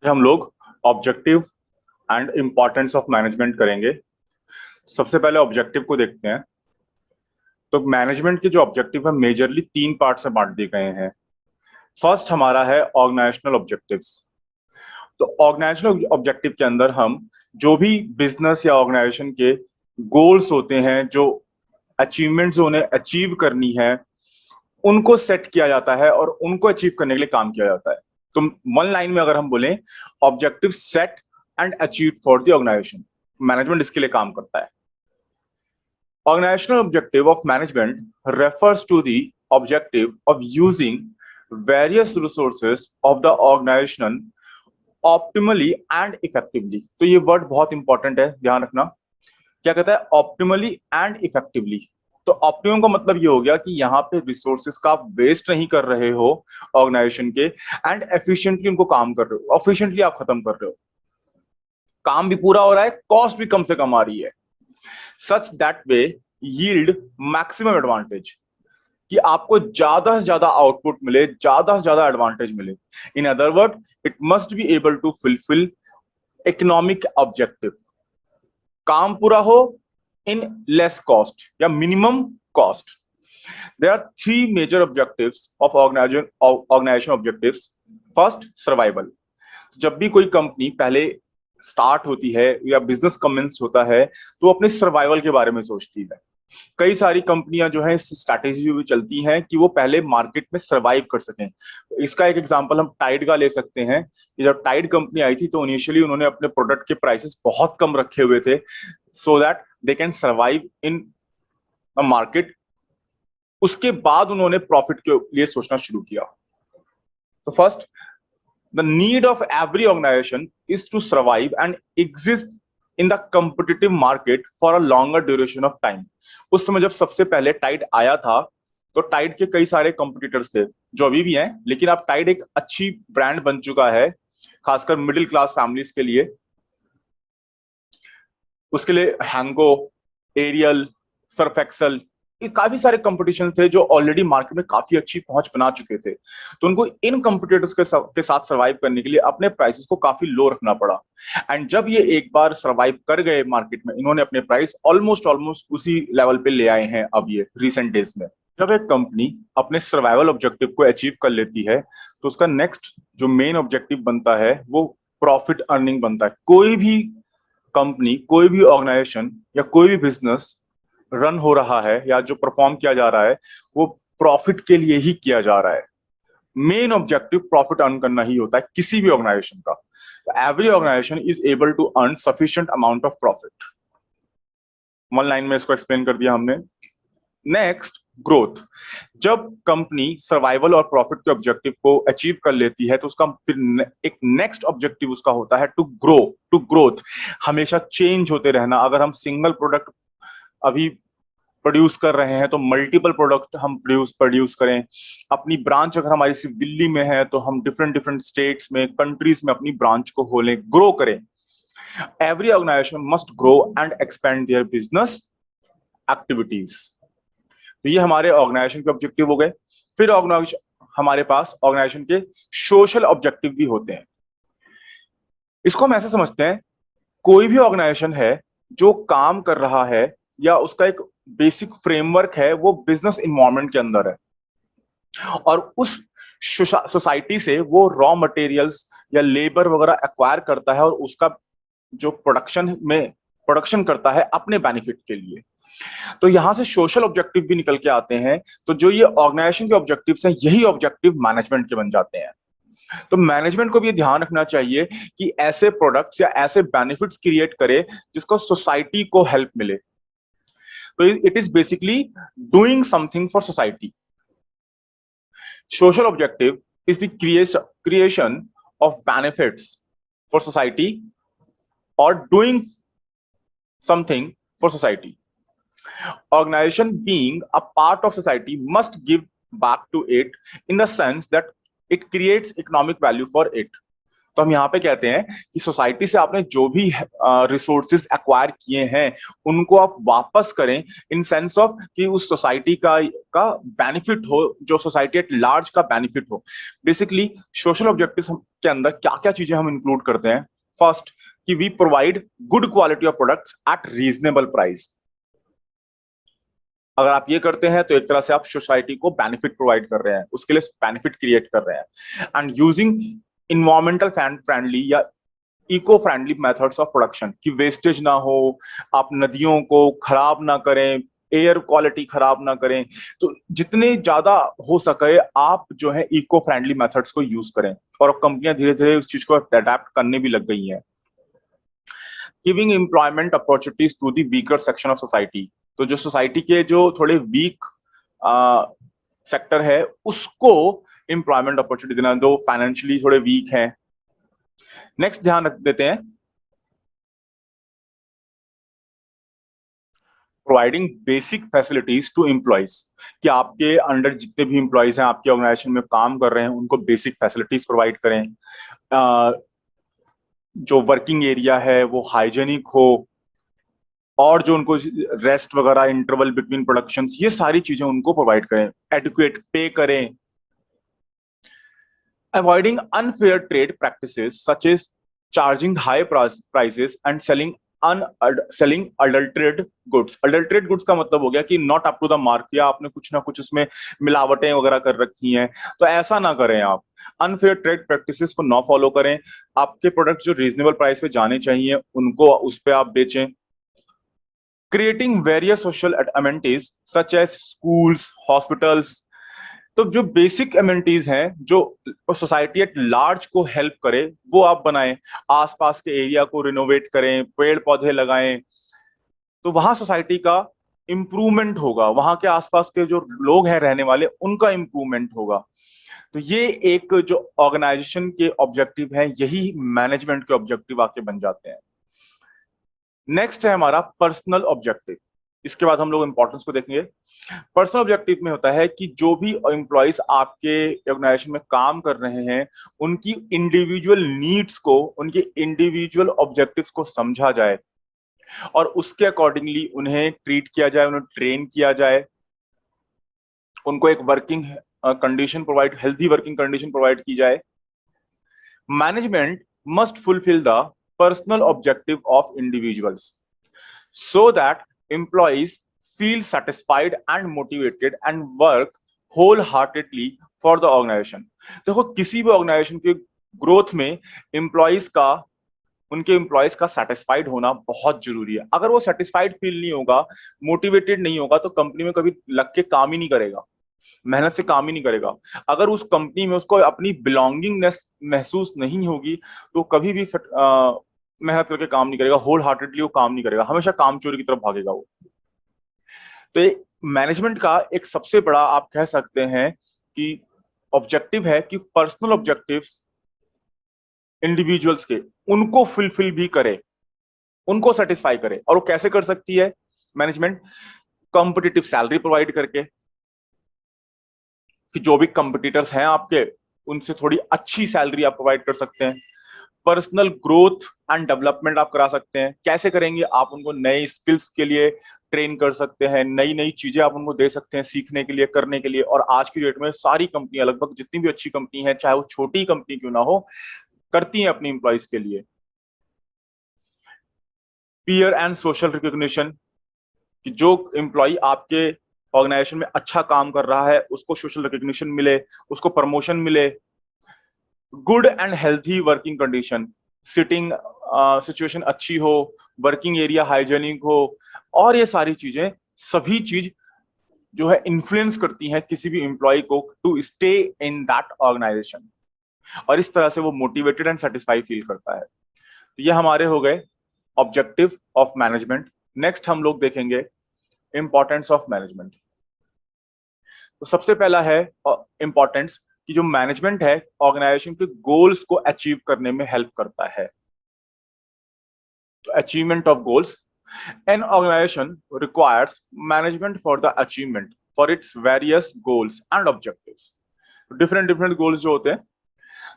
हम लोग objective and importance of management करेंगे। सबसे पहले ऑब्जेक्टिव को देखते हैं। तो मैनेजमेंट के जो ऑब्जेक्टिव है मेजरली तीन पार्ट में बांट दिए गए हैं। फर्स्ट हमारा है ऑर्गेनाइजेशनल ऑब्जेक्टिव्स। तो ऑर्गेनाइजेशनल ऑब्जेक्टिव के अंदर हम जो भी बिजनेस या ऑर्गेनाइजेशन के गोल्स होते हैं, जो अचीवमेंट्स उन्हें अचीव करनी है, उनको सेट किया जाता है और उनको अचीव करने के लिए काम किया जाता है। तो वन लाइन में अगर हम बोलें, objective set and achieve for the organisation, management इसके लिए काम करता है। Organizational objective of management refers to the objective of using various resources of the organization optimally and effectively। तो ये वर्ड बहुत इंपॉर्टेंट है, ध्यान रखना। क्या कहता है? Optimally and effectively. तो ऑप्टिमम का मतलब ये हो गया कि यहाँ पे रिसोर्सेज का वेस्ट नहीं कर रहे हो ऑर्गेनाइजेशन के, एंड एफिशिएंटली उनको काम कर रहे हो, एफिशिएंटली आप खत्म कर रहे हो, काम भी पूरा हो रहा है, कॉस्ट भी कम से कम आ रही है। Such that way yield maximum advantage, कि आपको ज्यादा से ज्यादा आउटपुट मिले, ज्यादा से ज्यादा एडवांटेज मिले। In other word, it must be able to fulfil economic objective, काम पूरा हो इन लेस कॉस्ट या minimum cost. There are three major objectives of organisation objectives. First, survival. जब भी कोई कंपनी पहले स्टार्ट होती है या बिजनेस कमेंस होता है, तो अपने सर्वाइवल के बारे में सोचती है। कई सारी कंपनियां जो है इस स्ट्रैटेजी में चलती हैं कि वो पहले मार्केट में सर्वाइव कर सकें। इसका एक एग्जांपल हम टाइड का ले सकते हैं कि जब टाइड कंपनी आई थी तो इनिशियली उन्होंने अपने प्रोडक्ट के प्राइसेस बहुत कम रखे हुए थे, so that they can survive in a market. उसके बाद उन्होंने प्रॉफिट के लिए सोचना शुरू किया। तो first, the need of every organization is to survive and exist in the competitive market for a longer duration of time। उस समय जब सबसे पहले टाइड आया था, तो टाइड के कई सारे कंपटीटर्स थे जो अभी भी हैं, लेकिन अब टाइड एक अच्छी ब्रांड बन चुका है, खासकर मिडिल क्लास फैमिलीज के लिए। उसके लिए हैंको, एरियल, सर्फ एक्सल, ये काफी सारे कंपटीशन थे जो ऑलरेडी मार्केट में काफी अच्छी पहुंच बना चुके थे। तो उनको इन कंपटीटर्स के साथ सर्वाइव करने के लिए अपने प्राइसेस को काफी लो रखना पड़ा। एंड जब ये एक बार सर्वाइव कर गए मार्केट में, इन्होंने अपने प्राइस ऑलमोस्ट उसी लेवल पे ले आए हैं अब ये रिसेंट डेज में। जब एक कंपनी अपने सर्वाइवल ऑब्जेक्टिव को अचीव कर लेती है, तो उसका नेक्स्ट जो मेन ऑब्जेक्टिव बनता है वो प्रॉफिट अर्निंग बनता है। कोई भी कंपनी, कोई भी ऑर्गेनाइजेशन या कोई भी बिजनेस रन हो रहा है या जो परफॉर्म किया जा रहा है, वो प्रॉफिट के लिए ही किया जा रहा है। मेन ऑब्जेक्टिव प्रॉफिट अर्न करना ही होता है किसी भी ऑर्गेनाइजेशन का। Every organisation is able to earn sufficient amount of profit. One line में इसको एक्सप्लेन कर दिया हमने। Next, growth. जब कंपनी सर्वाइवल और प्रॉफिट के ऑब्जेक्टिव को अचीव कर लेती है, तो उसका फिर एक नेक्स्ट ऑब्जेक्टिव उसका होता है टू ग्रो, टू ग्रोथ। हमेशा चेंज होते रहना। अगर हम सिंगल प्रोडक्ट अभी प्रोड्यूस कर रहे हैं, तो मल्टीपल प्रोडक्ट हम प्रोड्यूस करें। अपनी ब्रांच अगर हमारी सिर्फ दिल्ली में है, तो हम डिफरेंट डिफरेंट स्टेट्स में, कंट्रीज में अपनी ब्रांच को खोलें, ग्रो करें। Every organisation must grow and expand their business activities. तो ये हमारे ऑर्गेनाइजेशन के ऑब्जेक्टिव हो गए। फिर हमारे पास ऑर्गेनाइजेशन के सोशल ऑब्जेक्टिव भी होते हैं। इसको हम ऐसे समझते हैं, कोई भी ऑर्गेनाइजेशन है जो काम कर रहा है या उसका एक बेसिक फ्रेमवर्क है, वो बिजनेस इन्वायरमेंट के अंदर है, और उस सोसाइटी से वो रॉ मटेरियल्स या लेबर वगैरह एक्वायर करता है और उसका जो प्रोडक्शन करता है अपने बेनिफिट के लिए। तो यहां से सोशल ऑब्जेक्टिव भी निकल के आते हैं। तो जो ये ऑर्गेनाइजेशन के ऑब्जेक्टिव्स हैं, यही ऑब्जेक्टिव मैनेजमेंट के बन जाते हैं। तो मैनेजमेंट को भी ध्यान रखना चाहिए कि ऐसे प्रोडक्ट्स या ऐसे बेनिफिट्स क्रिएट करे जिसको सोसाइटी को हेल्प मिले। तो it is basically doing something for society. Social objective is the creation of benefits for society और doing something for society. Organization being a part of society must give back to it in the sense that it creates economic value for it। तो हम यहाँ पे कहते हैं कि society से आपने जो भी रिसोर्सेज एक्वायर किए हैं उनको आप वापस करें, इन सेंस ऑफ कि उस सोसाइटी का बेनिफिट हो, जो सोसाइटी एट लार्ज का बेनिफिट हो। बेसिकली सोशल ऑब्जेक्टिव्स के अंदर क्या क्या चीजें हम इंक्लूड करते हैं। फर्स्ट, कि we provide good quality of products at reasonable price. अगर आप ये करते हैं तो एक तरह से आप सोसाइटी को बेनिफिट प्रोवाइड कर रहे हैं, उसके लिए बेनिफिट क्रिएट कर रहे हैं। एंड यूजिंग इन्वायरमेंटल फ्रेंडली या eco friendly methods of production, कि वेस्टेज ना हो, आप नदियों को खराब ना करें, एयर क्वालिटी खराब ना करें। तो जितने ज्यादा हो सके आप जो है इको फ्रेंडली मेथड्स को यूज करें, और कंपनियां धीरे धीरे उस चीज को अडेप्ट करने भी लग गई हैं। Giving employment opportunities to the weaker section of society, तो जो सोसाइटी के जो थोड़े वीक सेक्टर है उसको एम्प्लॉयमेंट अपॉर्चुनिटी देना, जो फाइनेंशियली थोड़े वीक हैं। नेक्स्ट ध्यान रख देते हैं, providing basic facilities to employees, कि आपके अंडर जितने भी एम्प्लॉयज हैं आपके ऑर्गेनाइजेशन में काम कर रहे हैं उनको बेसिक फैसिलिटीज प्रोवाइड करें। जो वर्किंग एरिया है वो हाइजेनिक हो, और जो उनको रेस्ट वगैरह, इंटरवल बिटवीन प्रोडक्शंस, ये सारी चीजें उनको प्रोवाइड करें। एडुकेट पे करें। Avoiding unfair trade practices such as charging high prices and selling adulterated goods. Adulterated goods का मतलब हो गया कि not up to the mark, या आपने कुछ ना कुछ उसमें मिलावटें वगैरह कर रखी हैं, तो ऐसा ना करें आप। अनफेयर ट्रेड प्रैक्टिसेस को ना फॉलो करें। आपके प्रोडक्ट जो रीजनेबल प्राइस पे जाने चाहिए उनको उस पे आप बेचें। Creating various social amenities such as schools, hospitals, तो जो बेसिक अमेनिटीज हैं जो सोसाइटी एट लार्ज को हेल्प करे वो आप बनाएं। आसपास के एरिया को रिनोवेट करें, पेड़ पौधे लगाएं, तो वहां सोसाइटी का इंप्रूवमेंट होगा, वहां के आसपास के जो लोग हैं रहने वाले उनका इंप्रूवमेंट होगा। तो ये एक जो ऑर्गेनाइजेशन के ऑब्जेक्टिव है, यही मैनेजमेंट के ऑब्जेक्टिव आके बन जाते हैं। नेक्स्ट है हमारा पर्सनल ऑब्जेक्टिव। इसके बाद हम लोग इंपॉर्टेंस को देखेंगे। पर्सनल ऑब्जेक्टिव में होता है कि जो भी एम्प्लॉयज आपके ऑर्गेनाइजेशन में काम कर रहे हैं उनकी इंडिविजुअल नीड्स को, उनके इंडिविजुअल ऑब्जेक्टिव्स को समझा जाए और उसके अकॉर्डिंगली उन्हें ट्रीट किया जाए, उन्हें ट्रेन किया जाए, उनको एक working condition provide, healthy working condition provide की जाए। Management must fulfil the personal objective of individuals so that employees feel satisfied and motivated and work wholeheartedly for the organization। देखो किसी भी ऑर्गेनाइजेशन के ग्रोथ में एम्प्लॉयज का, उनके employees का सेटिस्फाइड होना बहुत जरूरी है। अगर वो सेटिस्फाइड फील नहीं होगा, मोटिवेटेड नहीं होगा, तो कंपनी में कभी लग के काम ही नहीं करेगा, मेहनत से काम ही नहीं करेगा। अगर उस कंपनी में उसको अपनी बिलोंगिंगनेस महसूस नहीं होगी तो कभी भी मेहनत करके काम नहीं करेगा, होल हार्टेडली वो काम नहीं करेगा, हमेशा काम चोरी की तरफ भागेगा वो। तो मैनेजमेंट का एक सबसे बड़ा आप कह सकते हैं कि ऑब्जेक्टिव है कि पर्सनल ऑब्जेक्टिव्स इंडिविजुअल्स के, उनको फुलफिल भी करे, उनको सेटिस्फाई करे। और वो कैसे कर सकती है मैनेजमेंट? कॉम्पिटिटिव सैलरी प्रोवाइड करके, कि जो भी कंपटीटर्स हैं आपके उनसे थोड़ी अच्छी सैलरी आप प्रोवाइड कर सकते हैं। पर्सनल ग्रोथ एंड डेवलपमेंट आप करा सकते हैं। कैसे करेंगे? आप उनको नए स्किल्स के लिए ट्रेन कर सकते हैं, नई नई चीजें आप उनको दे सकते हैं सीखने के लिए, करने के लिए। और आज की डेट में सारी कंपनियां, लगभग जितनी भी अच्छी कंपनी है, चाहे वो छोटी कंपनी क्यों ना हो, करती हैं अपनी इंप्लॉइज के लिए। पीयर एंड सोशल रिकॉग्निशन, कि जो एम्प्लॉय आपके ऑर्गेनाइजेशन में अच्छा काम कर रहा है उसको सोशल रिकॉग्निशन मिले, उसको प्रमोशन मिले। Good and healthy working condition, sitting situation अच्छी हो, वर्किंग एरिया हाइजेनिक हो, और ये सारी चीजें, सभी चीज जो है इन्फ्लुएंस करती हैं किसी भी एम्प्लॉय को to stay in that organisation, और इस तरह से वो मोटिवेटेड एंड सेटिस्फाइड फील करता है। तो ये हमारे हो गए ऑब्जेक्टिव ऑफ मैनेजमेंट। नेक्स्ट हम लोग देखेंगे इंपॉर्टेंस ऑफ मैनेजमेंट। तो सबसे पहला है इंपॉर्टेंस, कि जो मैनेजमेंट है ऑर्गेनाइजेशन के गोल्स को अचीव करने में हेल्प करता है। तो achievement of goals, an organisation requires management for the achievement for its various goals and objectives. Different different goals जो होते हैं,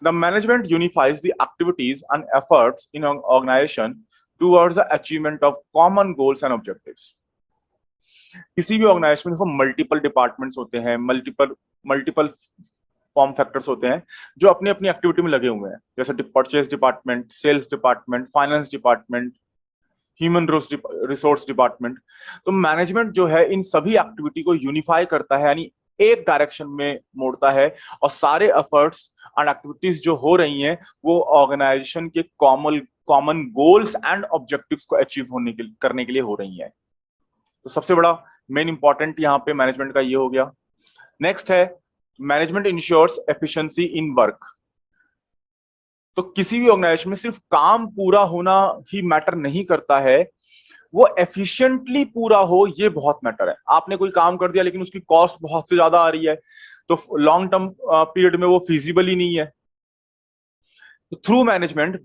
The management unifies the activities and efforts in an organization towards the achievement of common goals and objectives. किसी भी organisation में देखो multiple departments होते हैं, multiple multiple form factors होते हैं जो अपनी अपनी एक्टिविटी में लगे हुए हैं, जैसे purchase department, sales department, finance department, human resource department. तो मैनेजमेंट जो है इन सभी एक्टिविटी को यूनिफाई करता है, यानी एक डायरेक्शन में मोड़ता है, और सारे एफर्ट्स एंड एक्टिविटीज जो हो रही हैं वो ऑर्गेनाइजेशन के कॉमन गोल्स एंड ऑब्जेक्टिव्स को अचीव करने के लिए हो रही हैं। तो सबसे बड़ा मेन इंपॉर्टेंट यहाँ पे मैनेजमेंट का ये हो गया। नेक्स्ट है management ensures efficiency in work. तो किसी भी ऑर्गेनाइजेशन में सिर्फ काम पूरा होना ही मैटर नहीं करता है, वो एफिशिएंटली पूरा हो ये बहुत मैटर है। आपने कोई काम कर दिया लेकिन उसकी कॉस्ट बहुत से ज्यादा आ रही है, तो लॉन्ग टर्म पीरियड में वो फीजिबल ही नहीं है। Through management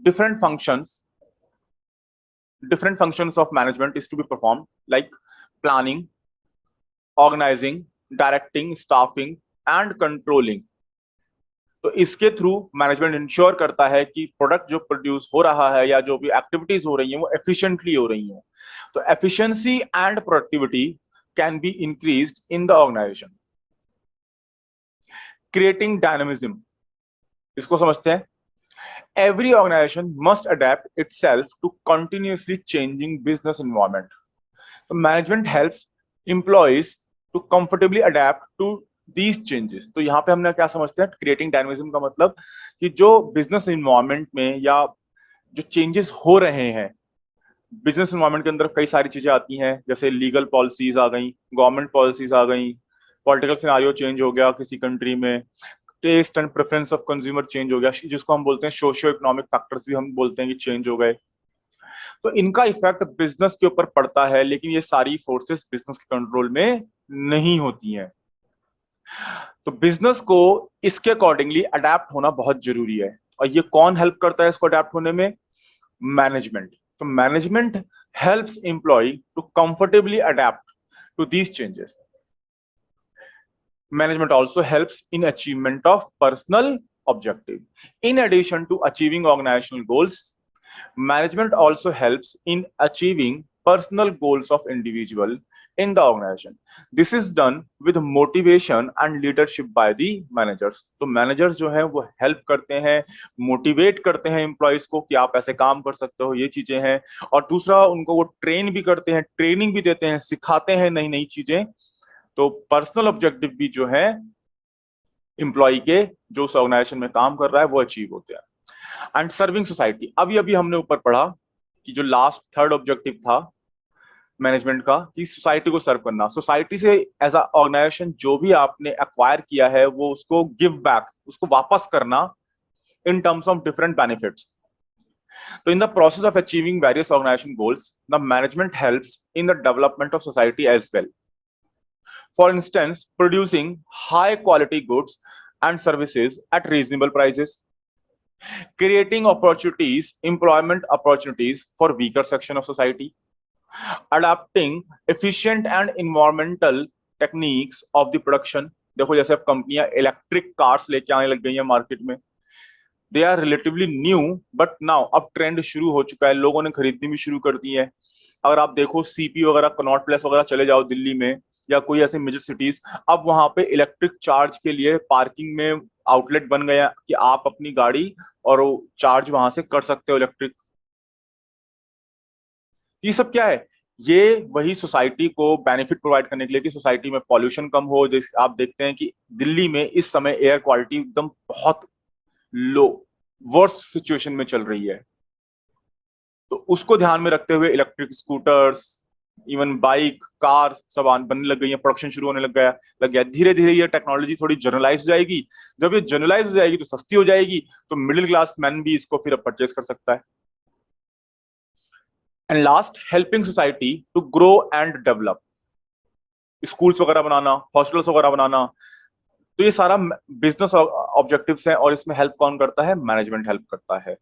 different functions of management is to be performed, like planning, organizing, directing, staffing and controlling. तो इसके थ्रू मैनेजमेंट इंश्योर करता है कि प्रोडक्ट जो प्रोड्यूस हो रहा है या जो भी एक्टिविटीज हो रही हैं वो एफिशिएंटली हो रही हैं। तो efficiency and productivity can be increased in the organisation. Creating dynamism, इसको समझते हैं। Every organization must adapt itself to continuously changing business environment. So management helps employees to comfortably adapt to these changes. तो यहाँ पे हमने क्या समझते हैं, क्रिएटिंग डायनामिज्म का मतलब कि जो बिजनेस इन्वायरमेंट में या जो चेंजेस हो रहे हैं, बिजनेस इन्वायरमेंट के अंदर कई सारी चीजें आती हैं, जैसे लीगल पॉलिसीज आ गई, गवर्नमेंट पॉलिसीज आ गई, पॉलिटिकल सिनेरियो चेंज हो गया किसी कंट्री में, taste and preference of consumer change हो गया, जिसको हम बोलते हैं सोशियो इकोनॉमिक फैक्टर्स भी हम बोलते हैं कि चेंज हो गए। तो इनका इफेक्ट बिजनेस के ऊपर पड़ता है, लेकिन ये सारी फोर्सेस बिजनेस के कंट्रोल में नहीं होती हैं। तो बिजनेस को इसके अकॉर्डिंगली अडेप्ट होना बहुत जरूरी है। और ये कौन हेल्प करता है इसको अडेप्ट होने में? मैनेजमेंट। तो management helps employee to comfortably adapt to these changes. Management also helps in achievement of personal objective. In addition to achieving organizational goals, management also helps in achieving personal goals of individual in the organization. This is done with motivation and leadership by the managers. तो managers जो है वो help करते हैं, motivate करते हैं employees को कि आप ऐसे काम कर सकते हो, ये चीजें हैं। और दूसरा उनको वो train भी करते हैं, training भी देते हैं, सिखाते हैं नई नई चीजें। तो पर्सनल ऑब्जेक्टिव भी जो है एम्प्लॉय के जो उस ऑर्गेनाइजेशन में काम कर रहा है वो अचीव होते हैं। एंड सर्विंग सोसाइटी, अभी हमने ऊपर पढ़ा कि जो लास्ट थर्ड ऑब्जेक्टिव था मैनेजमेंट का कि सोसाइटी को सर्व करना। सोसाइटी से एज अ ऑर्गेनाइजेशन जो भी आपने एक्वायर किया है वो उसको गिव बैक, उसको वापस करना in terms of different benefits. तो in the process of achieving various organization goals, the management helps in the development of society as well. For instance, producing high quality goods and services at reasonable prices, creating opportunities, employment opportunities for weaker section of society, adapting efficient and environmental techniques of the production. देखो जैसे अब कंपनियां electric cars लेके आने लग गई हैं market में। They are relatively new but now अब ट्रेंड शुरू हो चुका है, लोगों ने खरीदनी भी शुरू कर दी है। अगर आप देखो सीपी वगैरह, कनॉट प्लेस वगैरह चले जाओ दिल्ली में या कोई ऐसे मेजर सिटीज, अब वहां पे इलेक्ट्रिक चार्ज के लिए पार्किंग में आउटलेट बन गया कि आप अपनी गाड़ी और चार्ज वहां से कर सकते हो इलेक्ट्रिक। ये सब क्या है? ये वही सोसाइटी को बेनिफिट प्रोवाइड करने के लिए कि सोसाइटी में पॉल्यूशन कम हो। जैसे आप देखते हैं कि दिल्ली में इस समय एयर क्वालिटी एकदम बहुत लो, वर्स्ट सिचुएशन में चल रही है। तो उसको ध्यान में रखते हुए electric scooters, even bike, car सब बनने लग गई है, प्रोडक्शन शुरू होने लग गया। धीरे धीरे ये टेक्नोलॉजी थोड़ी जनरलाइज हो जाएगी। जब ये जनरलाइज हो जाएगी तो सस्ती हो जाएगी, तो मिडिल क्लास मैन भी इसको फिर परचेज कर सकता है। And last, helping society to grow and develop. Schools वगैरह बनाना, हॉस्पिटल्स वगैरह बनाना, तो ये सारा बिजनेस ऑब्जेक्टिव्स हैं और इसमें हेल्प कौन करता है? मैनेजमेंट हेल्प करता है।